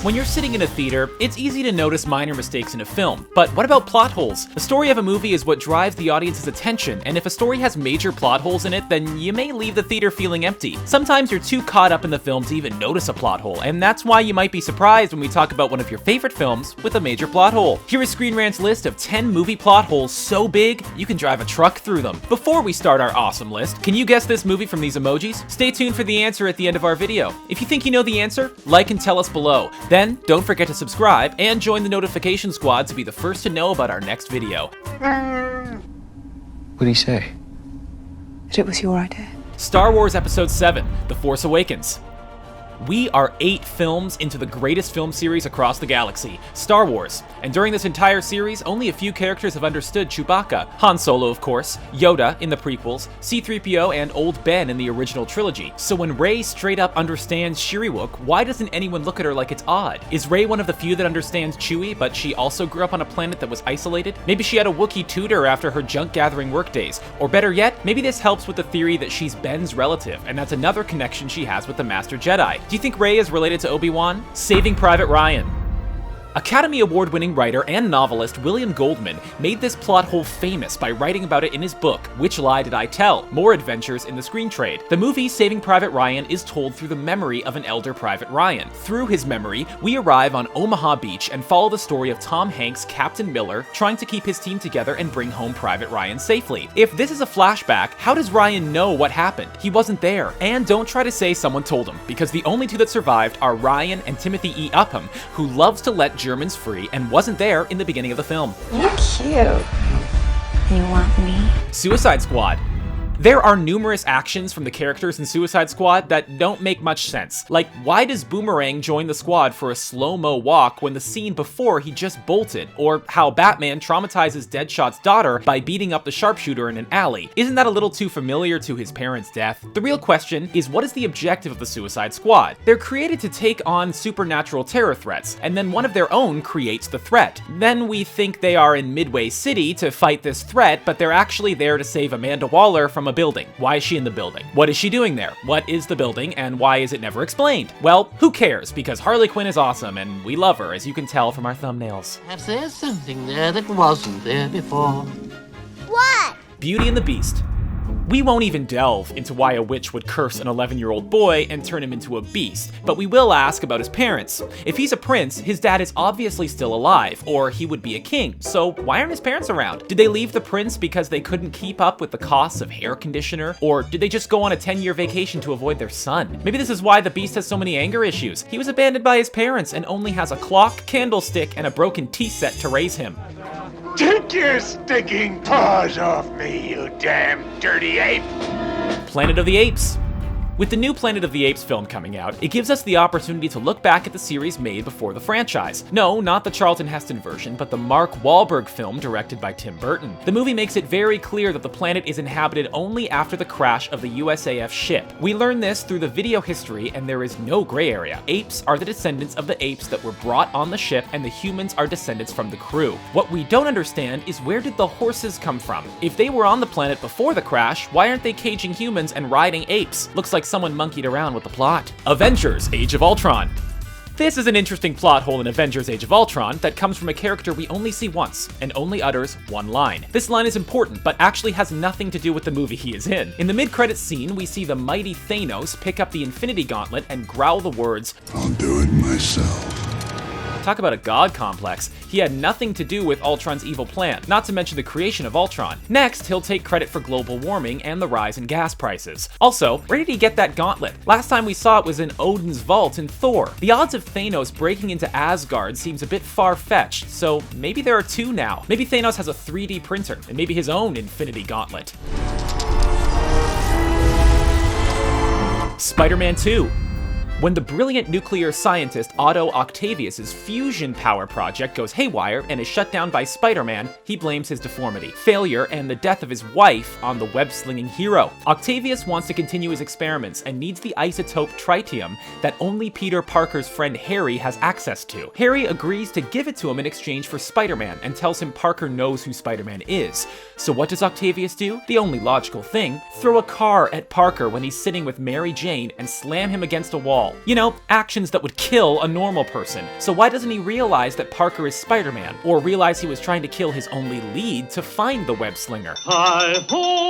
When you're sitting in a theater, it's easy to notice minor mistakes in a film, but what about plot holes? The story of a movie is what drives the audience's attention, and if a story has major plot holes in it, then you may leave the theater feeling empty. Sometimes you're too caught up in the film to even notice a plot hole, and that's why you might be surprised when we talk about one of your favorite films with a major plot hole. Here is Screen Rant's list of 10 movie plot holes so big, you can drive a truck through them. Before we start our awesome list, can you guess this movie from these emojis? Stay tuned for the answer at the end of our video. If you think you know the answer, like and tell us below. Then, don't forget to subscribe and join the notification squad to be the first to know about our next video. What'd he say? That it was your idea. Star Wars Episode 7, The Force Awakens. We are 8 films into the greatest film series across the galaxy, Star Wars. And during this entire series, only a few characters have understood Chewbacca. Han Solo, of course, Yoda in the prequels, C-3PO, and Old Ben in the original trilogy. So when Rey straight up understands Shiriwook, why doesn't anyone look at her like it's odd? Is Rey one of the few that understands Chewie, but she also grew up on a planet that was isolated? Maybe she had a Wookiee tutor after her junk-gathering workdays. Or better yet, maybe this helps with the theory that she's Ben's relative, and that's another connection she has with the Master Jedi. Do you think Rey is related to Obi-Wan? Saving Private Ryan. Academy Award-winning writer and novelist William Goldman made this plot hole famous by writing about it in his book, Which Lie Did I Tell? More Adventures in the Screen Trade. The movie Saving Private Ryan is told through the memory of an elder Private Ryan. Through his memory, we arrive on Omaha Beach and follow the story of Tom Hanks' Captain Miller trying to keep his team together and bring home Private Ryan safely. If this is a flashback, how does Ryan know what happened? He wasn't there. And don't try to say someone told him, because the only two that survived are Ryan and Timothy E. Upham, who loves to let Germans free and wasn't there in the beginning of the film. You're cute. You want me? Suicide Squad. There are numerous actions from the characters in Suicide Squad that don't make much sense. Like, why does Boomerang join the squad for a slow-mo walk when the scene before he just bolted? Or how Batman traumatizes Deadshot's daughter by beating up the sharpshooter in an alley. Isn't that a little too familiar to his parents' death? The real question is, what is the objective of the Suicide Squad? They're created to take on supernatural terror threats, and then one of their own creates the threat. Then we think they are in Midway City to fight this threat, but they're actually there to save Amanda Waller from a building. Why is she in the building? What is she doing there? What is the building, and why is it never explained? Well, who cares, because Harley Quinn is awesome, and we love her, as you can tell from our thumbnails. Perhaps there's something there that wasn't there before. What? Beauty and the Beast. We won't even delve into why a witch would curse an 11-year-old boy and turn him into a beast, but we will ask about his parents. If he's a prince, his dad is obviously still alive, or he would be a king, so why aren't his parents around? Did they leave the prince because they couldn't keep up with the costs of hair conditioner, or did they just go on a 10-year vacation to avoid their son? Maybe this is why the beast has so many anger issues. He was abandoned by his parents and only has a clock, candlestick, and a broken tea set to raise him. Take your stinking paws off me, you damn dirty ape! Planet of the Apes. With the new Planet of the Apes film coming out, it gives us the opportunity to look back at the series made before the franchise. No, not the Charlton Heston version, but the Mark Wahlberg film directed by Tim Burton. The movie makes it very clear that the planet is inhabited only after the crash of the USAF ship. We learn this through the video history, and there is no gray area. Apes are the descendants of the apes that were brought on the ship, and the humans are descendants from the crew. What we don't understand is, where did the horses come from? If they were on the planet before the crash, why aren't they caging humans and riding apes? Looks like someone monkeyed around with the plot. Avengers: Age of Ultron. This is an interesting plot hole in Avengers: Age of Ultron that comes from a character we only see once and only utters one line. This line is important, but actually has nothing to do with the movie he is in. In the mid-credits scene, we see the mighty Thanos pick up the Infinity Gauntlet and growl the words, "I'll do it myself." Talk about a god complex. He had nothing to do with Ultron's evil plan, not to mention the creation of Ultron. Next, he'll take credit for global warming and the rise in gas prices. Also, where did he get that gauntlet? Last time we saw it was in Odin's vault in Thor. The odds of Thanos breaking into Asgard seems a bit far-fetched, so maybe there are two now. Maybe Thanos has a 3D printer, and maybe his own Infinity Gauntlet. Spider-Man 2. When the brilliant nuclear scientist Otto Octavius's fusion power project goes haywire and is shut down by Spider-Man, he blames his deformity, failure, and the death of his wife on the web-slinging hero. Octavius wants to continue his experiments and needs the isotope tritium that only Peter Parker's friend Harry has access to. Harry agrees to give it to him in exchange for Spider-Man and tells him Parker knows who Spider-Man is. So what does Octavius do? The only logical thing: throw a car at Parker when he's sitting with Mary Jane and slam him against a wall. criminal. You know, actions that would kill a normal person. So why doesn't he realize that Parker is Spider-Man? Or realize he was trying to kill his only lead to find the web slinger? Hi-ho!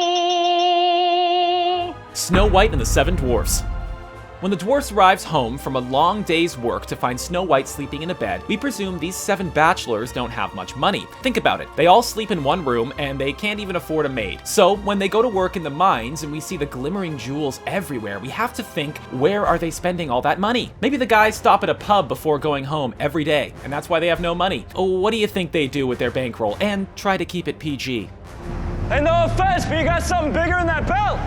Snow White and the Seven Dwarfs. When the dwarfs arrives home from a long day's work to find Snow White sleeping in a bed, we presume these 7 bachelors don't have much money. Think about it. They all sleep in one room and they can't even afford a maid. So when they go to work in the mines and we see the glimmering jewels everywhere, we have to think, where are they spending all that money? Maybe the guys stop at a pub before going home every day, and that's why they have no money. Oh, what do you think they do with their bankroll? And try to keep it PG. Hey, no offense, but you got something bigger in that belt.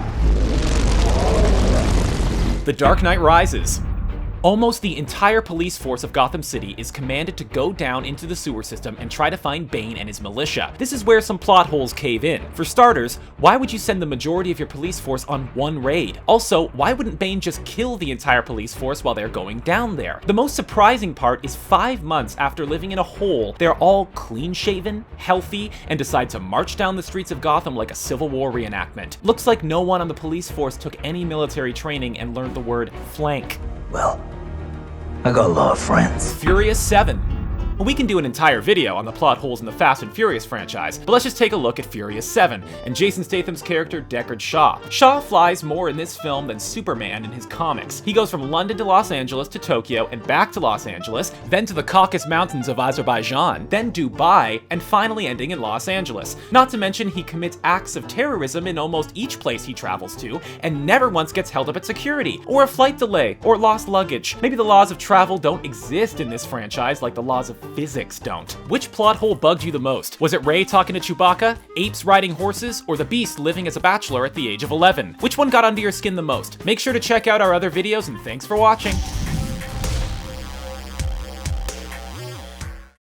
The Dark Knight Rises. Almost the entire police force of Gotham City is commanded to go down into the sewer system and try to find Bane and his militia. This is where some plot holes cave in. For starters, why would you send the majority of your police force on one raid? Also, why wouldn't Bane just kill the entire police force while they're going down there? The most surprising part is 5 months after living in a hole, they're all clean-shaven, healthy, and decide to march down the streets of Gotham like a Civil War reenactment. Looks like no one on the police force took any military training and learned the word flank. Well, I got a lot of friends. Furious 7. We can do an entire video on the plot holes in the Fast and Furious franchise, but let's just take a look at Furious 7 and Jason Statham's character Deckard Shaw. Shaw flies more in this film than Superman in his comics. He goes from London to Los Angeles to Tokyo and back to Los Angeles, then to the Caucasus Mountains of Azerbaijan, then Dubai, and finally ending in Los Angeles. Not to mention he commits acts of terrorism in almost each place he travels to, and never once gets held up at security, or a flight delay, or lost luggage. Maybe the laws of travel don't exist in this franchise like the laws of physics don't. Which plot hole bugged you the most? Was it Rey talking to Chewbacca, apes riding horses, or the Beast living as a bachelor at the age of 11? Which one got under your skin the most? Make sure to check out our other videos, and thanks for watching.